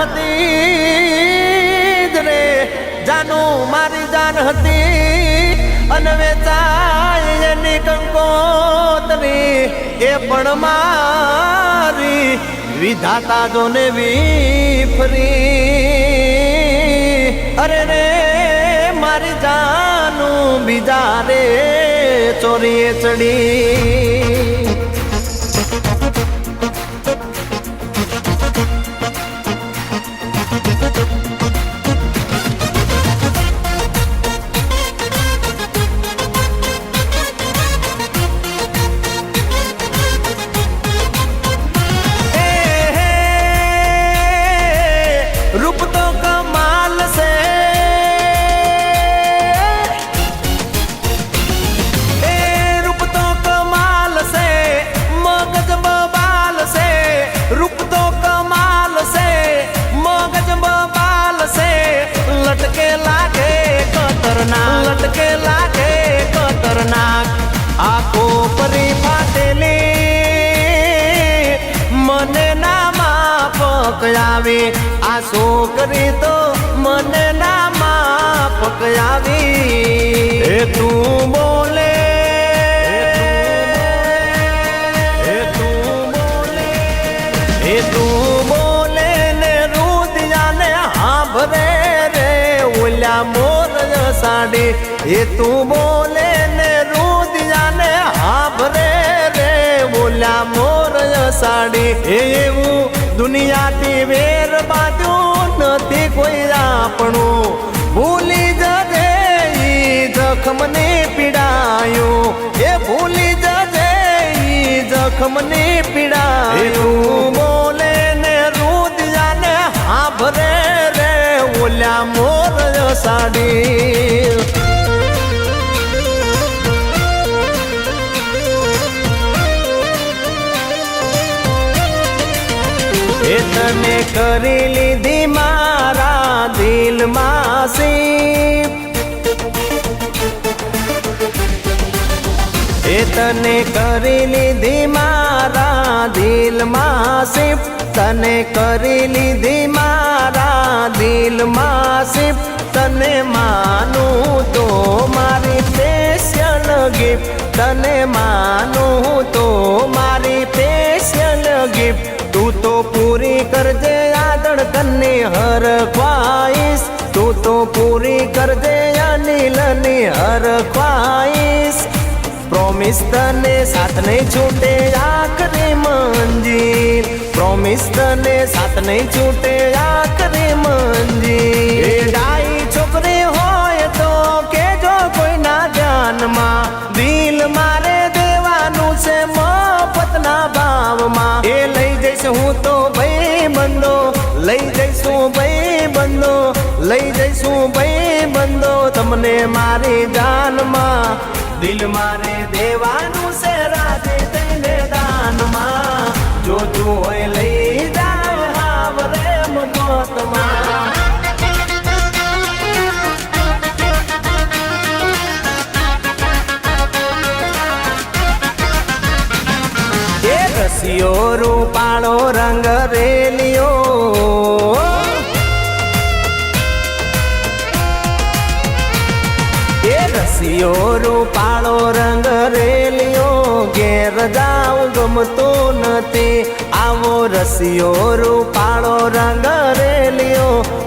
હતી રે જાનું મારી જાન હતી અને વેચાય એની કંકોતરી એ પણ મારી વિધાતા જોને વિફરી અરે રે મારી જાનું બીજા રે ચોરીએ ચડી रूप तो कमाल से रूप तो कमाल से मगज बबाल से रूप तो कमाल से मगज बबाल से लटके लागे खतरनाक लटके लागे खतरनाक आंखों परी फाटेली मने ना माफक आवे आ छोकरी तो मने ना माफक आवी हे तू बोले हे तू बोले हे तू बोले ने रुदिया ने हांभरे रे ओल्या मोर साडी हे तू बोले ने रुदिया ने हांभरे रे ओल्या मोर साडी એવું દુનિયાથી વેર બાજુ નથી કોઈ આપણું ભૂલી જજે ઈ જખમને પીડાયું એ ભૂલી જજે ઈ જખમને પીડાયું બોલે ને રુદિયાને હાંભરે રે ઓલ્યા મોર સાડી तने करी लीधी मारा दिल मासी तने करी लीधी मारा दिल मासी तने करी लीधी मारा दिल मासी तने मानू तो मारी स्पेशल गिफ्ट तने मानू तो मारी स्पेशल गिफ्ट तू तो पूरी कर दे आदड़ कन्नी हर ख्वाहिश तू तो पूरी कर दे अनिलनी हर ख्वाहिश प्रॉमिस तने साथ नहीं छूटे आखरी मंजिल प्रॉमिस तने साथ नहीं छूटे आखरी मंजिल डाई छोकरी होय तो के जो कोई ना ध्यान मा दिल मारे देवानु से मफत ना भाव मा ए लई जैसे हूँ तो भाई बंदो लई जैसू भाई बंदो लई जैसू भाई बंदो तमने मारी जान मा दिल मारे देवानु से राजे तेने दान मा जो तू होय लई जाव हावरे मत मा रसियो रूपाळो रंग रेलियो रसियो रूपाळो रंग रेलियो घेर जाऊ गमतो नथी आवो रसियो रूपाळो रंग रेलियो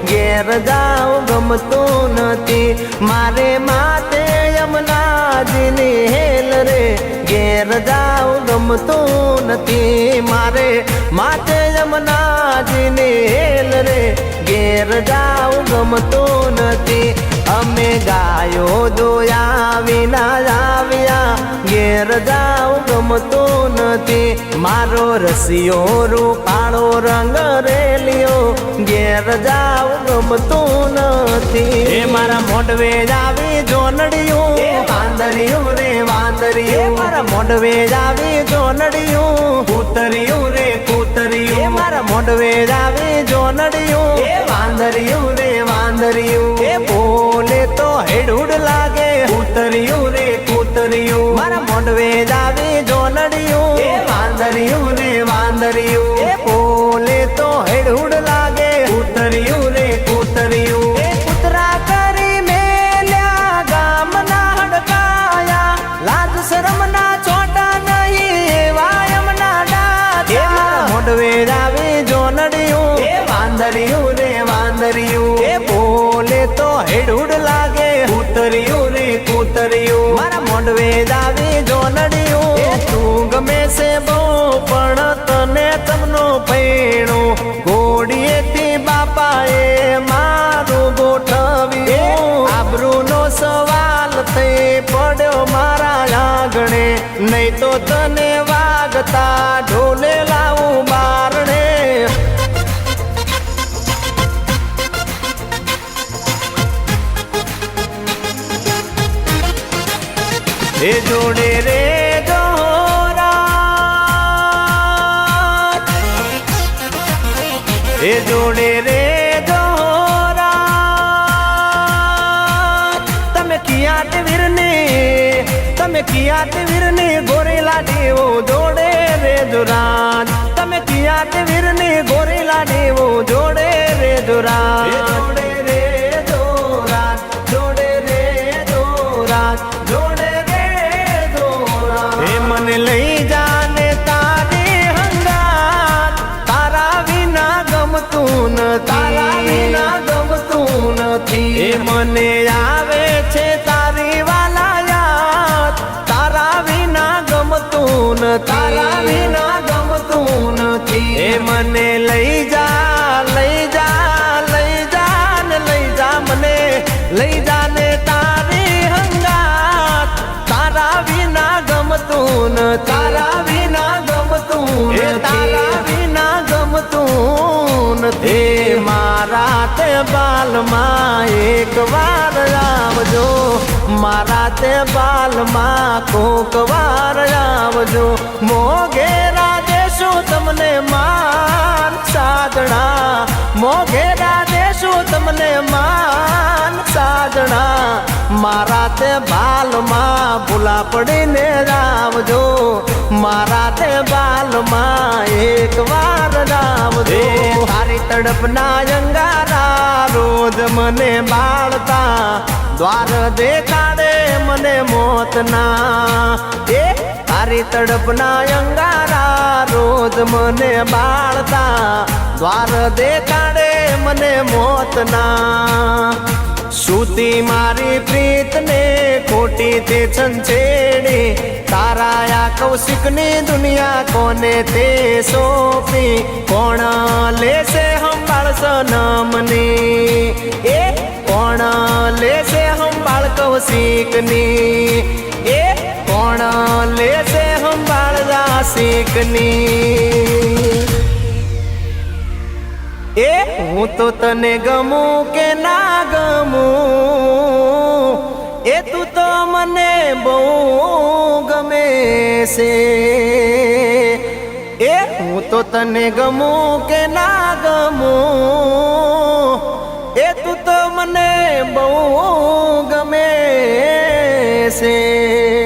घेर जाऊ गमतो नथी मारे माते यमुनाजीनी हेल रे घेर जाऊ गमतो नथी मारे माते यमुनाजीनी हेल रे घेर जाऊ गमतो नथी अमे गायो दोया विना आव्या घेर जाऊ गमतो नथी मारो रसियो रूपाळो रंग रेलियो घेर जाऊ गमतो नथी ए मारा मोडवे जावी जोनड़ियो वांदरियो रे वांदरियो मारा मोडवे जावी जोनड़ियो कूतरियो रे कूतरियो मारा मोडवे जावी जोनड़ियो वांदरियो रे वांदरियो बोले तो हेडुड लागे कूतरियो रे कूतरियो मारा मोडवे जावी जोनड़ियो वांदरियो रे वांदरियो बोले तो हेडुड लागे સુંદરીઓ મારા મોઢવે જાવી જોનડીઓ તું ગમે છે બહુ પણ તને તમનો પૈણો ઘોડીએથી બાપાએ મારું ગોઠવ્યું આબરૂનો સવાલ થઈ પડ્યો મારા આંગણે નહીં તો તને વાગતા ઢોલે લાવું બારણે એ જોડે રે જોરાત એ જોડે રે જોરાત તમે કિયાટ વીરની ગોરેલા દેવો જોડે રે જોરાત તમે કિયાટ વીરની ગોરેલા દેવો જોડે રે જોરાત જોડે રે જોરાત જોડે રે જોરાત જોડે મને લઈ જાને તારી હંગાત તારા વિના ગમતું નથી એ મને આવે છે તારી વાલા યાદ તારા વિના ગમતું નથી એ મને લઈ જા ને લઈ જા મને લઈ જાને તારી હંગાત તારા વિના ગમતું તારા વિના ગમતું નથી મારા તે બાલમાં એક વાર આવજો મારા તે બાલમાં કોક વાર આવજો મોઘેરા દેશું તમને માન સાજણા મોઘેરા દેશું તમને માન સાજણા મારા તે બાલમાં ભૂલા પડીને આવજો મારા તે બાલમાં એક વાર આવજો તારી તડપના અંગારા રોજ મને બાળતા દ્વાર દેખાડે મને મોતના એ તારી તડપના અંગારા રોજ મને બાળતા દ્વાર દેખાડે મને મોતના સૂતી મારી પ્રીતને ખોટી તે છંછેડી તારા આ કૌશિકની દુનિયા કોને તે સોંપી કોણ લેશે સંભાળ સનમની એ કોણ લેશે સંભાળ કૌશિકની એ કોણ લેશે સંભાળ જાસિકની એ હું તો તને ગમું કે ના ગમું એ તું તો મને બહુ ગમે છે એ હું તો તને ગમું કે ના ગમું એ તું તો મને બહુ ગમે છે